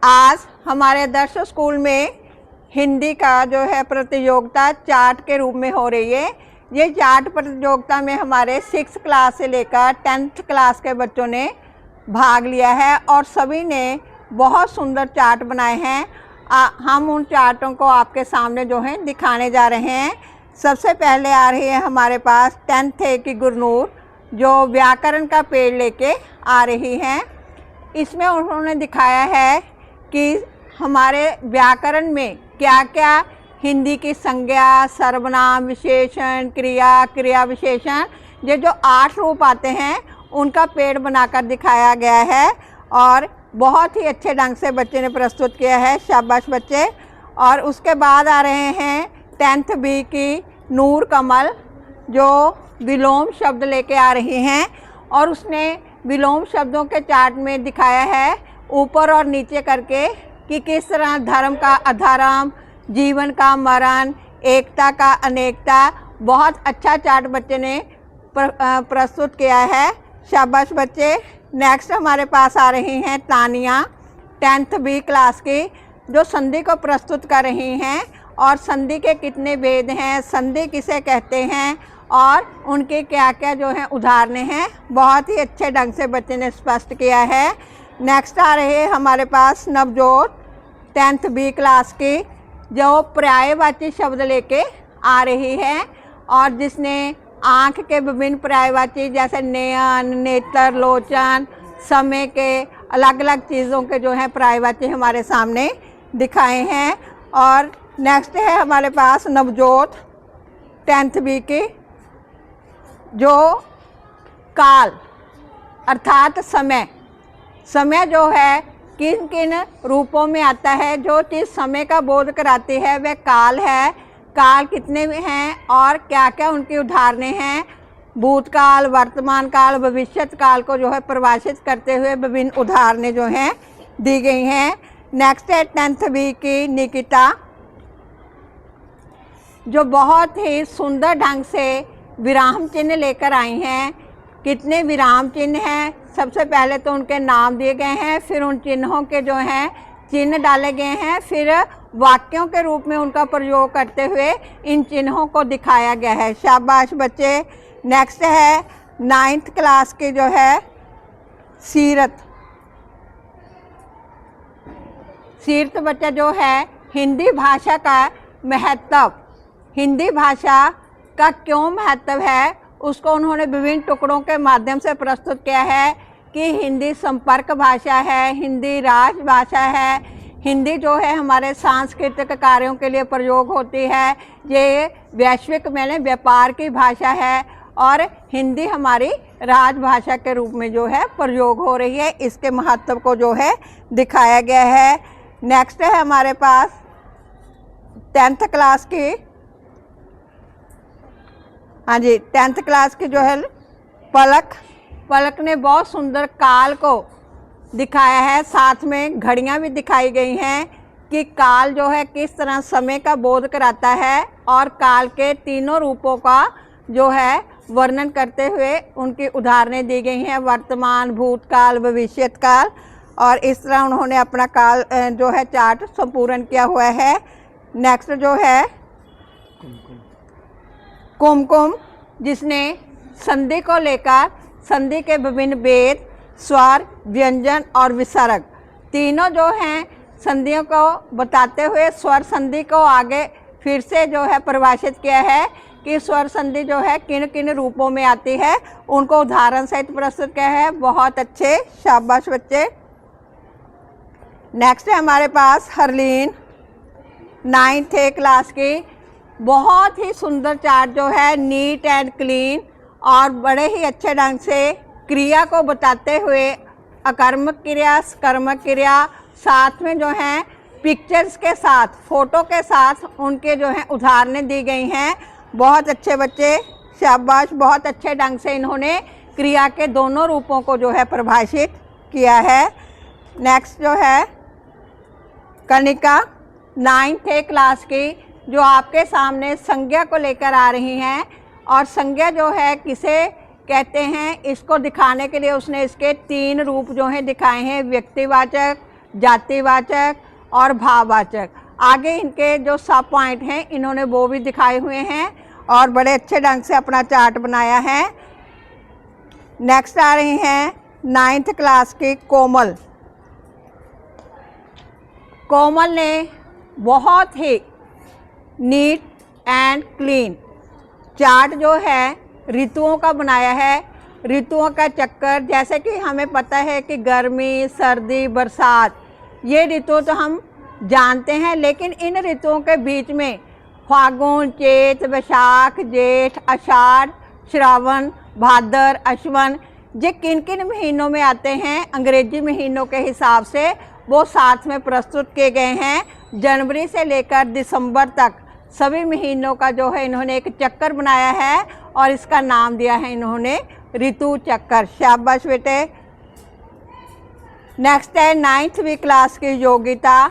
आज हमारे आदर्श स्कूल में हिंदी का जो है प्रतियोगिता चार्ट के रूप में हो रही है। ये चार्ट प्रतियोगिता में हमारे 6th क्लास से लेकर 10th क्लास के बच्चों ने भाग लिया है और सभी ने बहुत सुंदर चार्ट बनाए हैं। हम उन चार्टों को आपके सामने जो है दिखाने जा रहे हैं। सबसे पहले आ रही है हमारे पास 10th A की गुरनूर, जो व्याकरण का पेड़ लेके आ रही हैं। इसमें उन्होंने दिखाया है कि हमारे व्याकरण में क्या क्या हिंदी की संज्ञा, सर्वनाम, विशेषण, क्रिया, क्रिया विशेषण, ये जो 8 रूप आते हैं उनका पेड़ बनाकर दिखाया गया है और बहुत ही अच्छे ढंग से बच्चे ने प्रस्तुत किया है। शाबाश बच्चे। और उसके बाद आ रहे हैं 10th B की नूर कमल, जो विलोम शब्द लेके आ रही हैं और उसने विलोम शब्दों के चार्ट में दिखाया है ऊपर और नीचे करके कि किस तरह धर्म का अधर्म, जीवन का मरण, एकता का अनेकता। बहुत अच्छा चार्ट बच्चे ने प्रस्तुत किया है। शाबाश बच्चे। नेक्स्ट हमारे पास आ रही हैं तानिया 10th B क्लास की, जो संधि को प्रस्तुत कर रही हैं और संधि के कितने भेद हैं, संधि किसे कहते हैं और उनके क्या क्या जो हैं उदाहरण हैं। बहुत ही अच्छे ढंग से बच्चे ने स्पष्ट किया है। नेक्स्ट आ रहे हैं हमारे पास नवजोत 10th B क्लास की, जो पर्यायवाची शब्द लेके आ रही है और जिसने आँख के विभिन्न पर्यायवाची जैसे नयन, नेत्र, लोचन, समय के अलग अलग चीज़ों के जो हैं पर्यायवाची हमारे सामने दिखाए हैं। और नेक्स्ट है हमारे पास नवजोत 10th B की, जो काल अर्थात समय, समय जो है किन किन रूपों में आता है, जो चीज़ समय का बोध कराती है वह काल है। काल कितने में हैं और क्या क्या उनकी उदाहरणें हैं। भूतकाल, वर्तमान काल, भविष्यत काल को जो है परिभाषित करते हुए विभिन्न उदाहरणें जो हैं दी गई हैं। नेक्स्ट है 10th B की निकिता, जो बहुत ही सुंदर ढंग से विराम चिन्ह लेकर आई हैं। कितने विराम चिन्ह हैं, सबसे पहले तो उनके नाम दिए गए हैं, फिर उन चिन्हों के जो हैं चिन्ह डाले गए हैं, फिर वाक्यों के रूप में उनका प्रयोग करते हुए इन चिन्हों को दिखाया गया है। शाबाश बच्चे। नेक्स्ट है 9th क्लास की जो है सीरत। सीरत बच्चा जो है हिंदी भाषा का महत्व, हिंदी भाषा का क्यों महत्व है उसको उन्होंने विभिन्न टुकड़ों के माध्यम से प्रस्तुत किया है कि हिंदी संपर्क भाषा है, हिंदी राजभाषा है, हिंदी जो है हमारे सांस्कृतिक कार्यों के लिए प्रयोग होती है, ये वैश्विक में व्यापार की भाषा है और हिंदी हमारी राजभाषा के रूप में जो है प्रयोग हो रही है। इसके महत्व को जो है दिखाया गया है। नेक्स्ट है हमारे पास 10th क्लास की, हाँ जी 10th क्लास की जो है पलक। पलक ने बहुत सुंदर काल को दिखाया है, साथ में घड़ियाँ भी दिखाई गई हैं कि काल जो है किस तरह समय का बोध कराता है और काल के तीनों रूपों का जो है वर्णन करते हुए उनकी उदाहरणें दी गई हैं, वर्तमान, भूतकाल, भविष्यत काल। और इस तरह उन्होंने अपना काल जो है चार्ट संपूर्ण किया हुआ है। नेक्स्ट जो है कुमकुम, जिसने संधि को लेकर संधि के विभिन्न भेद, स्वर, व्यंजन और विसर्ग तीनों जो हैं संधियों को बताते हुए स्वर संधि को आगे फिर से जो है परिभाषित किया है कि स्वर संधि जो है किन किन रूपों में आती है, उनको उदाहरण सहित प्रस्तुत किया है। बहुत अच्छे। शाबाश बच्चे। नेक्स्ट है हमारे पास हरलीन 9th A क्लास की, बहुत ही सुंदर चार्ट जो है नीट एंड क्लीन और बड़े ही अच्छे ढंग से क्रिया को बताते हुए अकर्मक क्रिया, कर्मक क्रिया, साथ में जो हैं पिक्चर्स के साथ, फोटो के साथ उनके जो हैं उदाहरणें दी गई हैं। बहुत अच्छे बच्चे। शाबाश। बहुत अच्छे ढंग से इन्होंने क्रिया के दोनों रूपों को जो है परिभाषित किया है। नेक्स्ट जो है कनिका 9th A क्लास की, जो आपके सामने संज्ञा को लेकर आ रही हैं और संज्ञा जो है किसे कहते हैं इसको दिखाने के लिए उसने इसके 3 रूप जो हैं दिखाए हैं, व्यक्तिवाचक, जातिवाचक और भाववाचक। आगे इनके जो सब पॉइंट हैं इन्होंने वो भी दिखाए हुए हैं और बड़े अच्छे ढंग से अपना चार्ट बनाया है। नेक्स्ट आ रही हैं 9th क्लास की कोमल। कोमल ने बहुत ही नीट एंड क्लीन चार्ट जो है ऋतुओं का बनाया है। ऋतुओं का चक्कर, जैसे कि हमें पता है कि गर्मी, सर्दी, बरसात ये ऋतु तो हम जानते हैं, लेकिन इन ऋतुओं के बीच में फागुन, चैत, वैशाख, जेठ, आषाढ़, श्रावण, भादर, अश्वन ये किन किन महीनों में आते हैं अंग्रेजी महीनों के हिसाब से वो साथ में प्रस्तुत किए गए हैं। जनवरी से लेकर दिसंबर तक सभी महीनों का जो है इन्होंने एक चक्कर बनाया है और इसका नाम दिया है इन्होंने ऋतु चक्कर। शाबाश बेटे। नेक्स्ट है 9वीं क्लास की योगिता,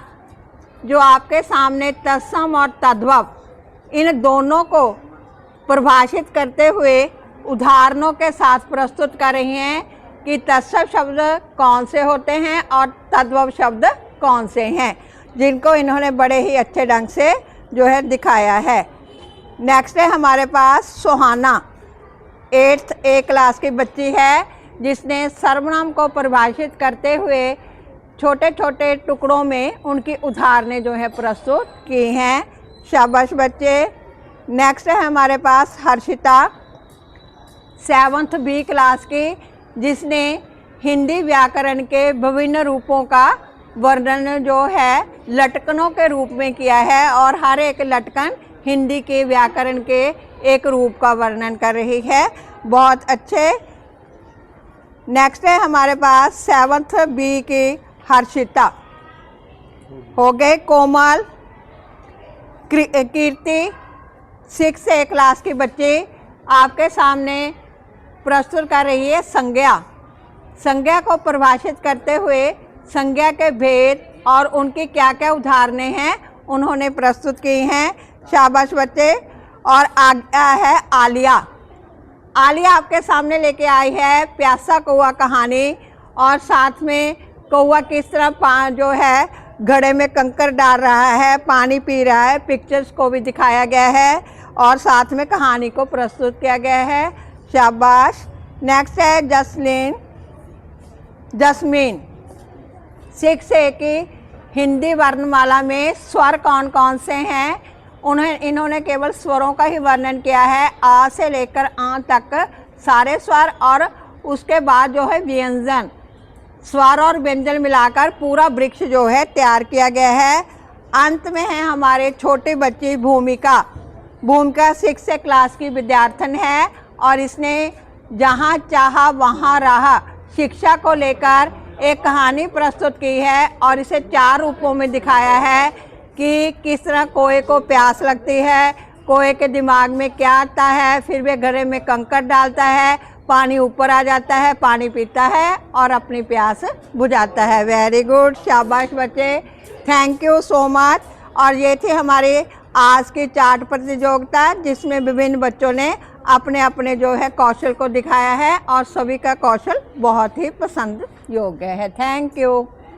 जो आपके सामने तत्सम और तद्भव इन दोनों को परिभाषित करते हुए उदाहरणों के साथ प्रस्तुत कर रही हैं कि तत्सम शब्द कौन से होते हैं और तद्भव शब्द कौन से हैं, जिनको इन्होंने बड़े ही अच्छे ढंग से जो है दिखाया है। नेक्स्ट है हमारे पास सुहाना, 8th A क्लास की बच्ची है, जिसने सर्वनाम को परिभाषित करते हुए छोटे छोटे टुकड़ों में उनकी उदाहरणें जो है प्रस्तुत की हैं। शाबाश बच्चे। नेक्स्ट है हमारे पास हर्षिता, 7th B क्लास की, जिसने हिंदी व्याकरण के विभिन्न रूपों का वर्णन जो है लटकनों के रूप में किया है और हर एक लटकन हिंदी के व्याकरण के एक रूप का वर्णन कर रही है। बहुत अच्छे। नेक्स्ट है हमारे पास 7th B की हर्षिता। हो गए कोमल। कीर्ति 6th A क्लास की बच्ची आपके सामने प्रस्तुत कर रही है संज्ञा। संज्ञा को परिभाषित करते हुए संज्ञा के भेद और उनकी क्या क्या उदाहरणें हैं उन्होंने प्रस्तुत की हैं। शाबाश बच्चे। और आगे है आलिया। आलिया आपके सामने लेके आई है प्यासा कौआ कहानी और साथ में कौआ किस तरह जो है घड़े में कंकर डाल रहा है, पानी पी रहा है, पिक्चर्स को भी दिखाया गया है और साथ में कहानी को प्रस्तुत किया गया है। शाबाश। नेक्स्ट है जस्मीन 6th A की हिंदी वर्णमाला में स्वर कौन कौन से हैं इन्होंने केवल स्वरों का ही वर्णन किया है। आ से लेकर आ तक सारे स्वर और उसके बाद जो है व्यंजन, स्वर और व्यंजन मिलाकर पूरा वृक्ष जो है तैयार किया गया है। अंत में है हमारे छोटी बच्ची भूमिका। भूमिका 6th A क्लास की विद्यार्थन है और इसने जहाँ चाहा वहाँ रहा शिक्षा को लेकर एक कहानी प्रस्तुत की है और इसे 4 रूपों में दिखाया है कि किस तरह कोए को प्यास लगती है, कोए के दिमाग में क्या आता है, फिर वे घड़े में कंकड़ डालता है, पानी ऊपर आ जाता है, पानी पीता है और अपनी प्यास बुझाता है। Very good. शाबाश बच्चे। Thank you so much. और ये थी हमारी आज की चार्ट प्रतियोगिता, जिसमें विभिन्न बच्चों ने अपने अपने जो है कौशल को दिखाया है और सभी का कौशल बहुत ही पसंद योग्य है। Thank you.